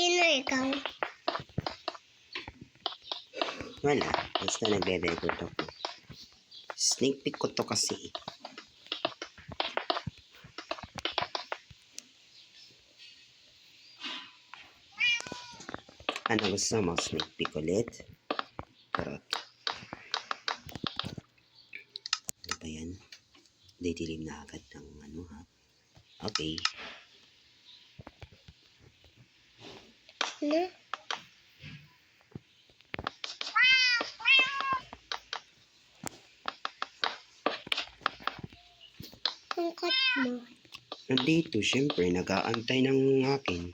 Sino ikaw? Wala. Basta nagre-record ako. Sneak peek ko to kasi. Ano gusto mo? Sneak peek ulit? Charot. Ano ba yan? Didilim na agad ng ano ha? Okay. Ano? Ang kat mo. Nandito, syempre, nag-aantay ng akin.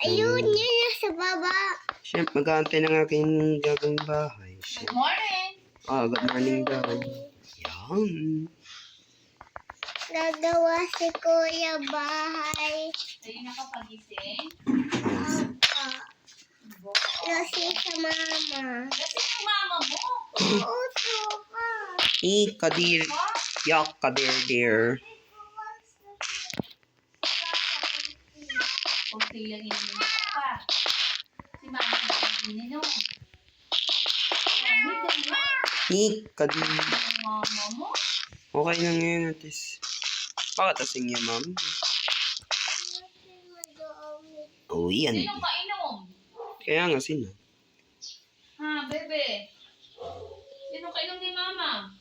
Ayun, yun nasa baba. Syempre, mag-aantay ng aking gagawing bahay. Good morning! Good morning daw. Yan. Nagawa si Kuya bahay. Ayun nakapagising. Kasi sa mama. Kasi yung mama mo. Uso ka. Kadir. Yak, kadir, dear. Kunti lang ininom ni Papa. Si mama dahil ininom. Hindi ganyan. Kadir. Yung mama mo. Okay na ngayon, atis. Bakit asing niya, ma'am? Oh, yan. Sino kainom? Kaya nga, sino? Ha, bebe? Sino kainom ni mama?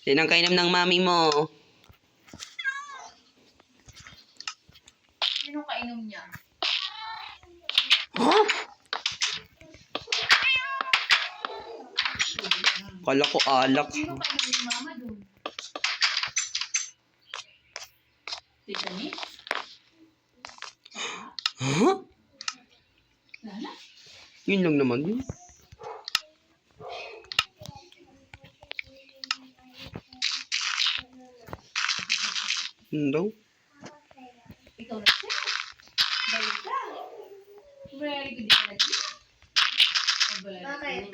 Sinang kainom ng mami mo? Sino kainom niya? Ha? Kala ko alak. Sino kainom ni mama dun? Tita ni? Ha? Lala? Yun lang naman yun. Yun daw. Ikaw na siya. Balik ka. Very good ka na siya. Bakit?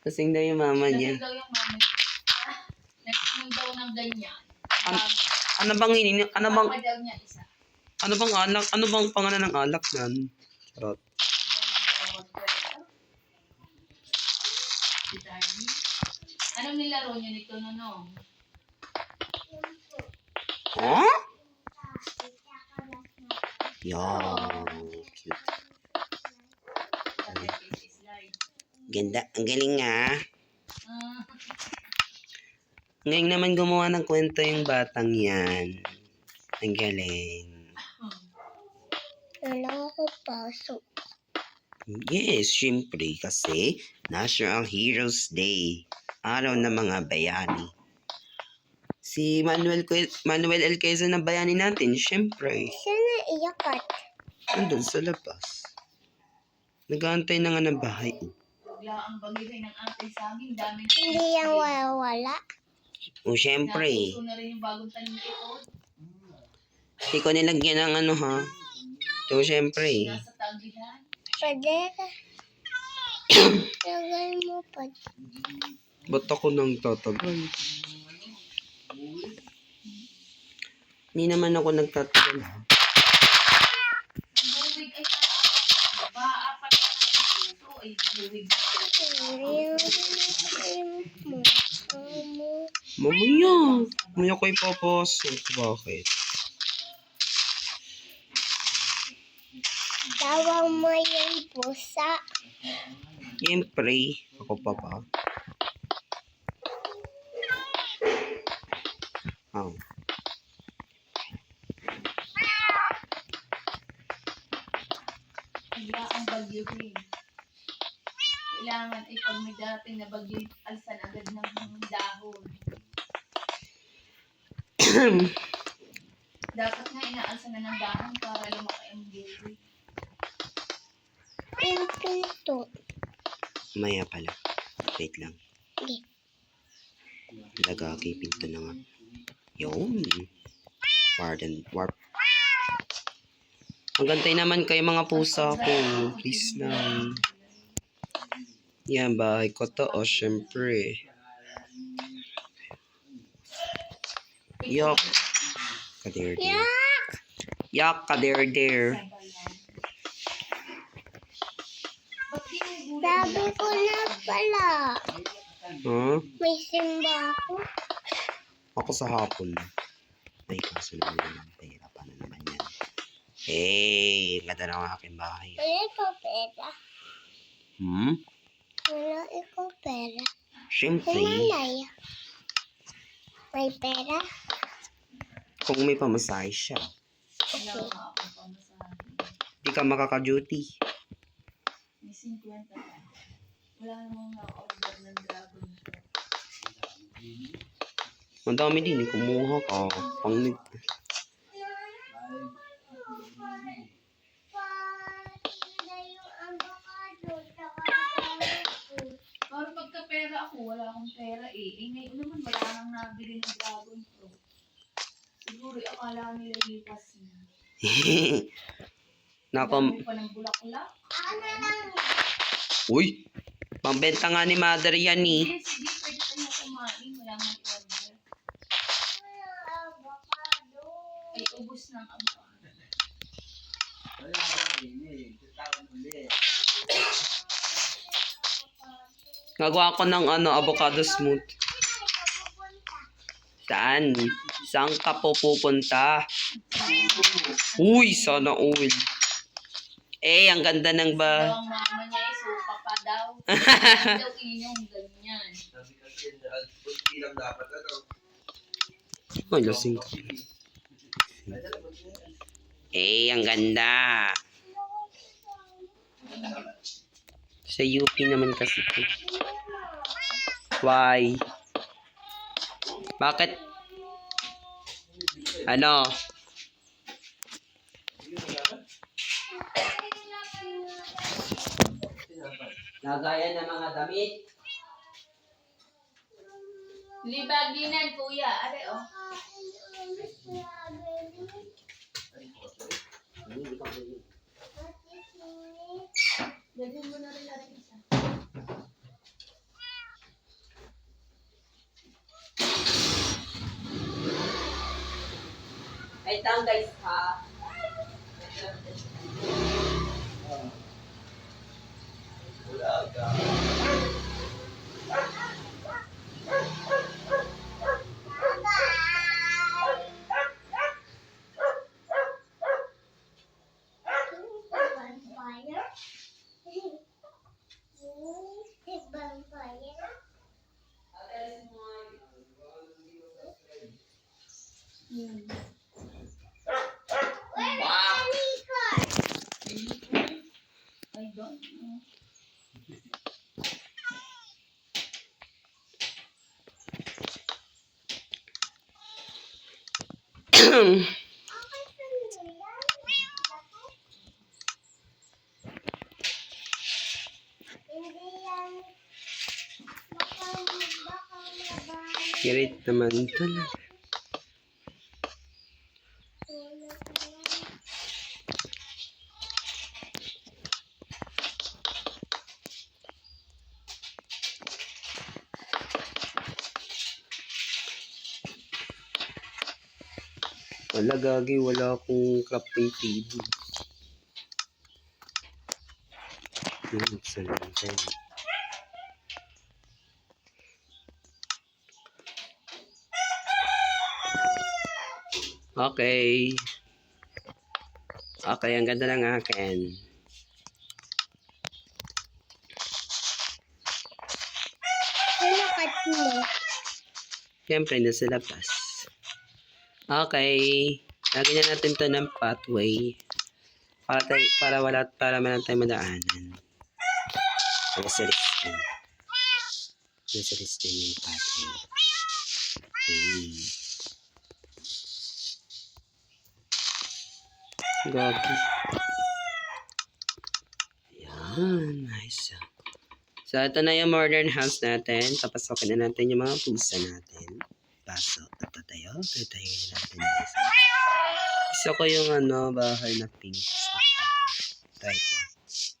Kasing daw yung mama niya. Nagsinog daw yung mama niya. Nagsinog daw ng ganyan. Ano bang Mama daw niya isa. ano bang alak? Ano bang pangalan ng alak nan? Charot. Si Tiny. Anong nilaro niyo nito, Nonong? Ha? Yo, cute. Ganda. Ang galing nga. Ngayon naman gumawa ng kwento yung batang yan. Ang galing. Wala ako pasok. Yes, syempre kasi National Heroes Day. Araw ng mga bayani. Si Manuel L. Quezon na bayani natin, syempre. Sana iyakat. Andun sa labas. Nag-aantay na nga ng bahay. Bigla ang bagay ng ating saging. Daming Hindi yan wala. O syempre. Natuto na rin yung bagong tanim na ito. Hindi ko nilagyan ng ano ha. So syempre. Nasa tagihan. Pwede ka. Lagay mo pa. Ba't ako nang tatagal? Hindi naman ako nagtatagal ha. Ang buwig ay apat na ito ay buwig. Mamaya. Mamaya ko ipapasok. Bakit? Tawag mo yung pusa. Siyempre. Ako pa. Oh. Bigla ang bagyo rin. Kailangan ay pag may darating na bagyo, alsan agad ng dahon. Dapat nga inaalsan na ng dahon para lumaki ang buwig. Yung pinto. Maya pala. Wait lang. Hindi. Lagaki, pinto na nga. Yun. Warp. Magantay naman kayo mga pusa ko. Please lang. Yan, bahay ko to. O, syempre. Yok. Kadir. Yak! Yak ka there. Saan ba yan? Ba't ginugulo Sabi ko na pala. Huh? May simba ako. Ako sa hapon. Ay, kaso naman yung pera. Paano naman yan? Hey, ganda ng aking bahay. Wala ikaw pera. Hmm? Wala ikaw pera. Siyempre, Kumalay. May pera? kung may pamasahe siya, Wala nga akong pamasahe. di ka makaka-duty. May 50 pa. Wala namang na-order ng dragon fruit. Ang dami din, kumuha ka. Pang Para pagka-pera ako, wala akong pera eh. Eh ngayon naman wala nang nabili ng dragon fruit. Siguro akala nila lipas na. Nakom. Dami pa ng bulaklak. Uy! Pambenta nga ni mother yan eh. Sige, sige, pwede tayo kumain. Wala nang order. Ay, ubos ng avocado. Nagawa ko ng avocado smooth. Saan? Saan ka po pupunta? Uy, sana all. Eh, ang ganda ng ba... Daw ang mama niya ay suka pa daw. Daw inyong ganyan. Ay, lasing ka. Eh, ang ganda. Sa UP naman kasi ito. Why? Bakit? Ano? Lagayan ng mga damit. Libaginan, kuya. Are, oh. Lagyan mo na rin natin isa. Ay, guys ha. I don't know. Kirit naman talaga. Wala gagi, wala akong crafting table. Buksan natin. Okay. Okay, ang ganda ng akin. Ano kat mo? Siyempre, nasa labas. Okay. Lagyan na natin to ng pathway. Para man tayo madaanan. Nasa listin. Nasa listin yung pathway. Okay. Gagi. Ayan. Nice. So, ito na yung modern house natin. Papasokin na natin yung mga pusa natin. Pasok. Tatayo. Tatayo na natin. Gusto ko yung bahay na pink. Try ko.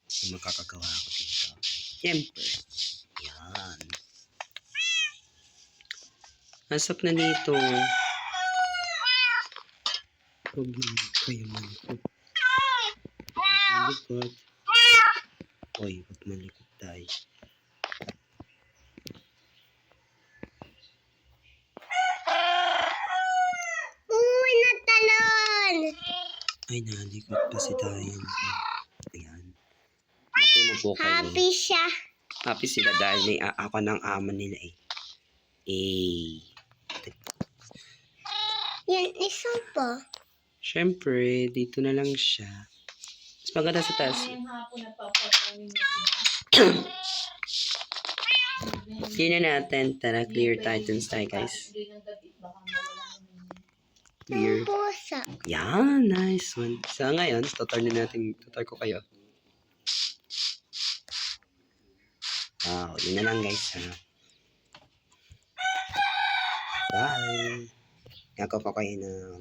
Kung makakagawa ako dito. Siyempre. Yan. Pasok na dito. Huwag mo kayo malikot. Malikot. Uy, huwag malikot tayo. Uy, natalon! Ay, nalikot pa si Dayan. Ayan. Bati mo po kayo. Happy siya. Happy sila dahil may ako ng amo nila eh. Yan, isang pa. Siyempre, dito na lang siya. Mas maganda sa taas. Ngayong hapon na papapanin mo Clear na natin. Tara, clear titans tayo guys. Clear. Yung pusa. Yan, nice one. Sa ngayon, tutor ko kayo. Wow, yun na lang guys. Ha? Bye. Ako pa kayo na